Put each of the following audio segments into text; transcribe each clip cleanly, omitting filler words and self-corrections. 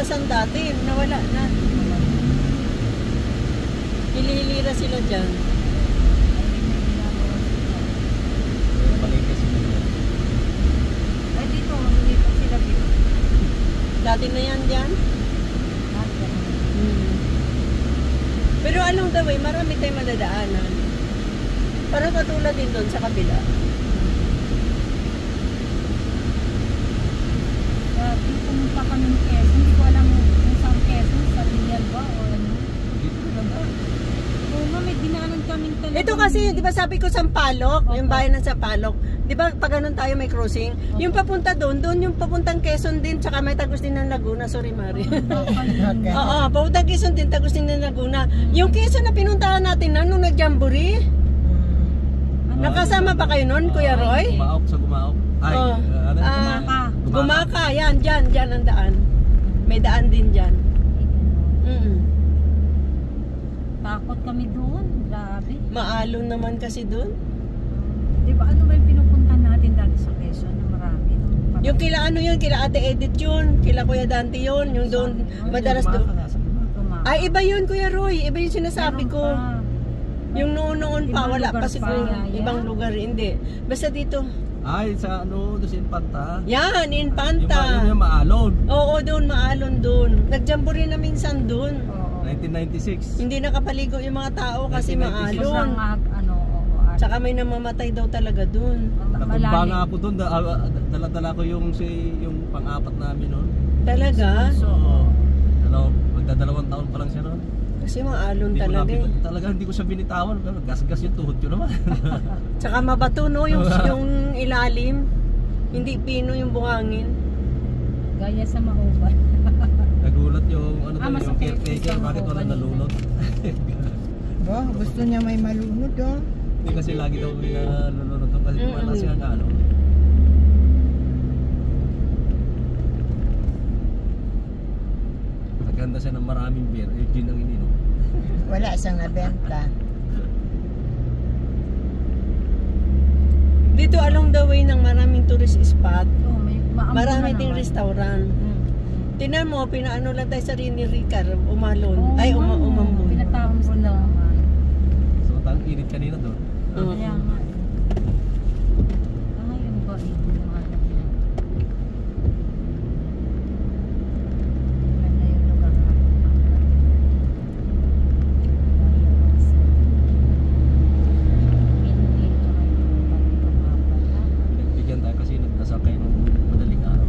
Butasan dati, nawala na. Hilihilira sila dyan. Ay, dito, lumipat sila dito. Dati na yan dyan. Pero along the way, marami tayong madadaanan. Parang katulad din doon sa kabila. Di pumunta kami ng Quezon. Hindi ko alam kung saan Quezon. Sa Real ba o ano? Oo nga, may dinaanan kaming talaga. Ito kasi, di ba sabi ko Sampaloc, yung bayan ng Sampaloc. Di ba pag ganun tayo may crossing? Yung papunta doon yung papuntang Quezon din, tsaka may tagos din ng Laguna. Sorry, Mari. Okay. Oo, papuntang Quezon din, tagos din ng Laguna. Yung Quezon na pinuntahan natin na nung nag-jamboree, nakasama ba kayo nun, Kuya Roy? Gumaok sa Gumaok. Ay, Gumaka, yan, dyan ang daan. May daan din dyan. Takot kami doon. Grabe. Maalon naman kasi doon. Di ba ano ba yung pinupuntahan natin dati sa Quezon na marami? Yung kila ano yun, kila Ate Edith yun, kila Kuya Dante yun, yung doon, madalas doon. Ay, iba yun, Kuya Roy, iba yung sinasabi ko. Yung noon pa, wala pa siguro, ibang lugar, hindi. Basta dito. Ay, sa ano, doon sa Infanta. Yan, Infanta. Yung Maalon. Oo, doon, Maalon doon. Nag-jamboree na minsan doon. 1996. Hindi nakapaligo yung mga tao kasi 1996. Maalon. Ano, Tsaka may namamatay daw talaga doon. Natumba nga ako doon, dala-dala ko yung pang-apat namin noon. Talaga? Oo. Magdadalawang taon pa lang siya noon. Kasi Maalon talaga eh. Talaga hindi ko siya binitawan, pero gas-gas yung tuhod ko naman. Tsaka mabato no, yung ilalim. Hindi pino yung buhangin. Gaya sa Mahoban. Nagulat yung yung masakit. caretaker, bakit wala nalunod? Gusto niya may malunod oh. Hindi kasi lagi daw may nalunod doon kasi tumala siya ng ano. Naganda siya ng maraming beer, gin ang ininom. Wala siyang nabenta. Dito along the way ng maraming tourist spot. Marami ding naman. restaurant. Tinan mo, pinaano lang tayo sa Rini Ricar, umalon. Ay, umambon. Pinatawang sila. So, tang init kanina doon. Kaya nga. Ngayon ba ito yung ano nila? Ganda yung lugar na. Nagbigyan tayo kasi nagkasakay ng madaling araw.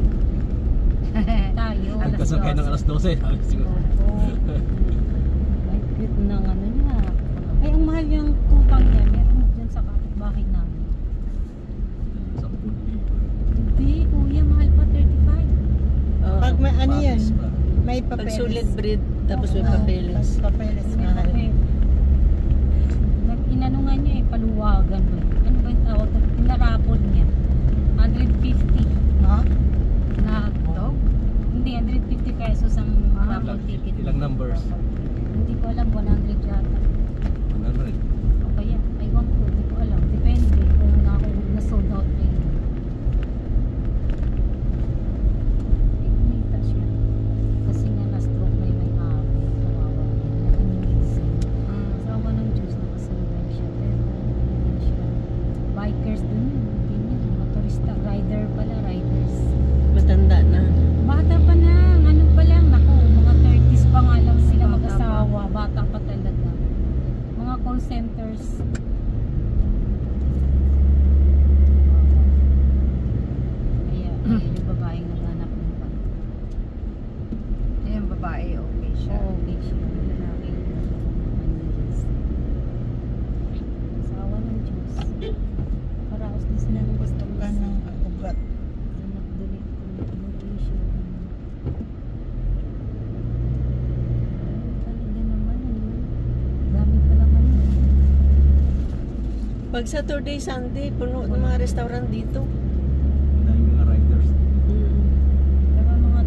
Tayo. Nagkasakay ng alas 12. Siguro. Ay, cute ng ano niya. Ay, ang mahal yung tutang niya. Meron dyan sa kapitbahay namin. Sa Puli. Hindi, kuya, mahal pa 35. Pag may ano yan, may Pag papeles. solid breed, tapos may papeles. Papeles May mahal. papel. Inano nga niya eh, paluwagan. Ano ba yung tawag? Pinarapol niya. 150 Ha? na hotdog. Hindi, 150 pesos ang raffle ticket. Ilang numbers? Hindi ko alam, 100 yata. 100. O kaya, aywan ko, hindi ko alam. Depende kung na-sold out na yun. Kumita siya. Kasi nga na-stroke na yung may-ari. Kawawa. Nag-amazing. Sawa ng Diyos, nakasurvive siya. Pero, hindi siya. Bikers dun yun. Hindi yun. Motorista. Rider pala, riders. Matanda na. Bata pa na. Ano pa lang. Naku, mga 30s pa nga lang sila mag-asawa. Bata pa talaga. Mga call centers. Kaya, yung babaeng naghanap ng bike. Yung babae, okay siya. Oo, okay siya. Yung lalaki. Asawa ng Diyos. Paraos din sila ng gusto Ka ng ugat. nag-delete communication. Talaga naman, ano? Dami pala ano. Pag Saturday, Sunday, puno ng mga restaurant dito. Dahil mga riders. Pero mga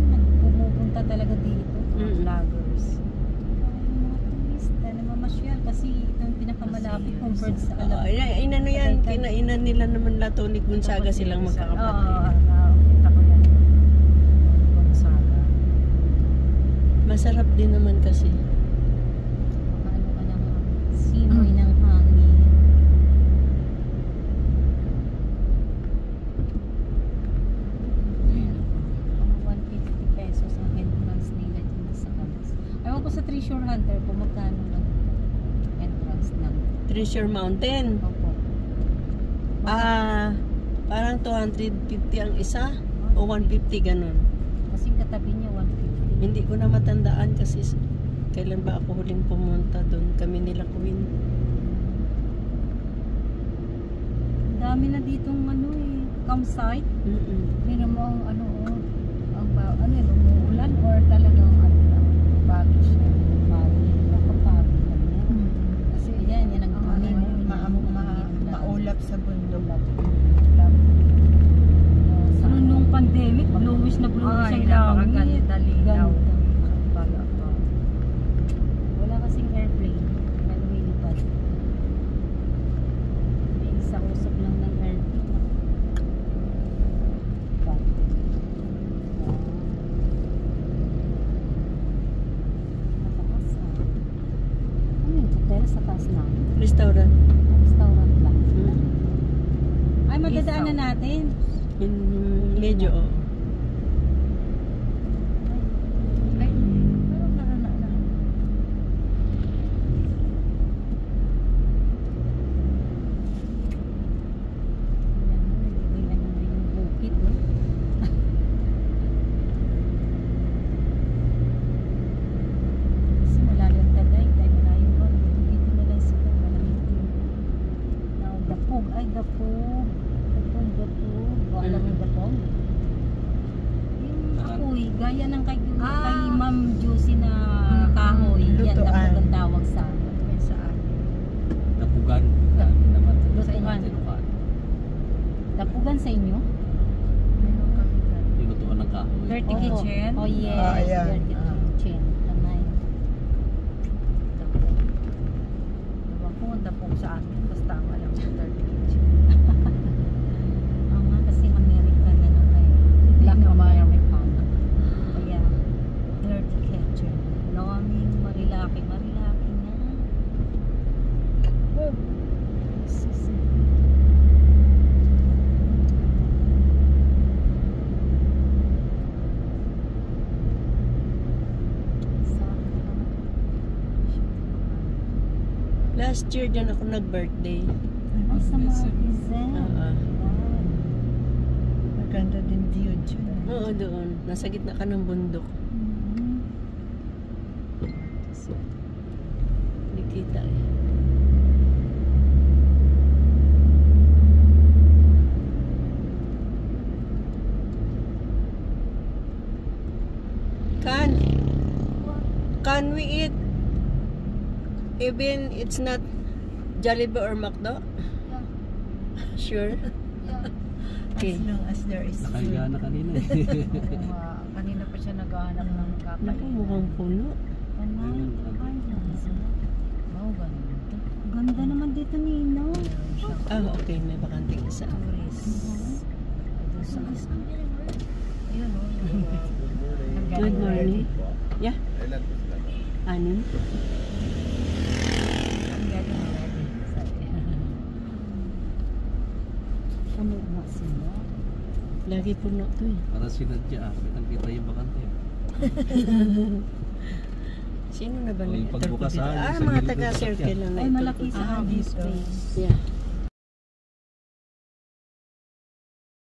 nagpupunta talaga dito. Mga vloggers. Yung mga turista na mamasyal kasi ang pinakamalapit compared sa alam. Inano yan, kinainan nila naman Latonik Gonzaga silang magkakapatid. Oo, nakita ko yan. Gonzaga. Masarap din naman kasi. Ano ka ng simoy ng hangin. Ano 150 pesos ang entrance nila dito sa Camas. Ewan ko sa Treasure Hunter kung magkano lang entrance ng Treasure Mountain. Opo. Parang 250 ang isa o 150 ganun. Kasi katabi niya 150. Hindi ko na matandaan kasi kailan ba ako huling pumunta doon. Kami nila Queen. Ang dami na ditong campsite. Meron mo ang yun, umuulan or talagang bagay siya. Nakapagod lang yan. Kasi yan ang Maulap sa bundok. Nung pandemic, bluish na bluish ang langit. ligaw. Wala kasing airplane na lumilipad. May isang usok lang ng airplane. Matakas Ano yung hotel sa taas na? Restaurant. Restaurant lang. Ay, madadaanan natin. Medyo oo. Ay, pero na. Yung bukid, no? Kasi malalim tagay, tayo malalim ba? Dito na lang sila, malamig din. Now, Dapog. Dapog. Alam mo Dapog? Yung apoy, gaya ng kay Ma'am Juicy na kahoy. Yan, Lutuan. Dapog ang tawag sa Saan? Dapugan. Lutuan. Dapugan sa inyo? Meron kami dyan. Pinutuan ng kahoy. Dirty Oo. kitchen? Oh yes, Ayan. dirty kitchen. Tamay. Ewan ko ang dapog sa atin. Basta ang alam ko dirty kitchen. Kasi American na kayo. Black American. Kaya, dirty kitchen. Maraming marilaki na. Oh. Last year dyan ako nag-birthday. Ay, sa Marquezan. Oo. Maganda din view dyan. Oo, doon. Nasa gitna ka ng bundok. Hindi kita eh. Can we eat even it's not Jollibee or McDo? Sure? Okay. As long as there is Nakahiga na kanina eh. kanina pa siya naghahanap ng Naku, kakain. mukhang puno. Ganda naman dito, Nino. Okay. May bakanting isa. Ayun o. Good morning. Yeah? Anim? Puno na sila. Lagi puno to eh. Para sinadya. Kitang-kita yung bakante. Sino na ba O, yung nag-interview pagbukas, dito? yung sa Mga gilid ng taga-circle sasakyan. na Ay, malaki ito. sa space. Yeah.